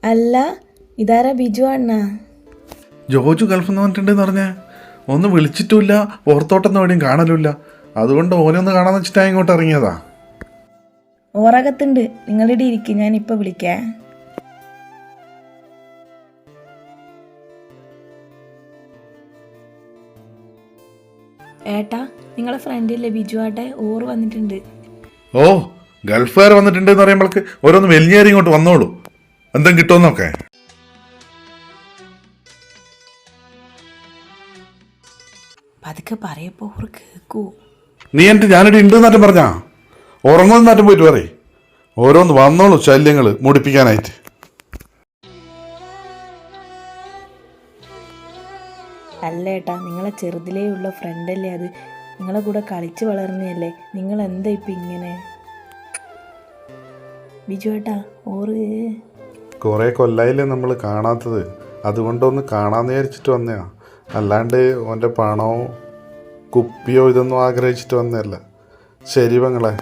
അല്ല, ഇതാരാ ബിജു അണ്ണാ? ജോജു ഗൾഫിൽ നിന്ന് വന്നിട്ടുണ്ടെന്ന് പറഞ്ഞേ. ഒന്ന് വിളിച്ചിട്ടുമില്ല, ഓർത്തോട്ടൊന്നും എവിടെയും കാണലുമില്ല. അതുകൊണ്ട് ഓനൊന്ന് കാണാന്ന് വെച്ചിട്ടാ ഇങ്ങോട്ട് ഇറങ്ങിയതാ. ഓറകത്തുണ്ട്, നിങ്ങളുടെ ഇരിക്കും, ഞാൻ ഇപ്പം വിളിക്കാം. ഏട്ടാ, നിങ്ങളെ ഫ്രണ്ടില്ലേ ബിജു ആട്ടെ, ഓറ് വന്നിട്ടുണ്ട്. ഓ, ഗൾഫുകാർ വന്നിട്ടുണ്ട് എന്ന് പറയുമ്പോൾക്ക് ഓരോന്ന് വലിഞ്ഞേറി ഇങ്ങോട്ട് വന്നോളൂ. എന്തെങ്കിലും കിട്ടുമെന്നൊക്കെ. പതുക്കെ പറയപ്പോ ഓറ് കേൾക്കൂ. നീ എന്നിട്ട് ഞാനിവിടെ ഉണ്ട് എന്നാറ്റും പറഞ്ഞാ ഉറങ്ങുന്നാറ്റും പോയിട്ട് പറയും. ഓരോന്ന് വന്നോളൂ ശല്യങ്ങൾ മുടിപ്പിക്കാനായിട്ട്. അല്ല ഏട്ടാ, നിങ്ങളെ ചെറുതിലേ ഉള്ള ഫ്രണ്ടല്ലേ അത്, നിങ്ങളെ കൂടെ കളിച്ച് വളർന്നതല്ലേ, നിങ്ങൾ എന്താ ഇപ്പം ഇങ്ങനെ? ബിജു ഏട്ടാ, ഓറ് കുറേ കൊല്ലായില്ലേ നമ്മൾ കാണാത്തത്, അതുകൊണ്ടൊന്ന് കാണാമെന്ന് വിചാരിച്ചിട്ട് വന്നതാ. അല്ലാണ്ട് ഓൻ്റെ പണമോ കുപ്പിയോ ഇതൊന്നും ആഗ്രഹിച്ചിട്ട് വന്നതല്ല. ശരി പെങ്ങളെ.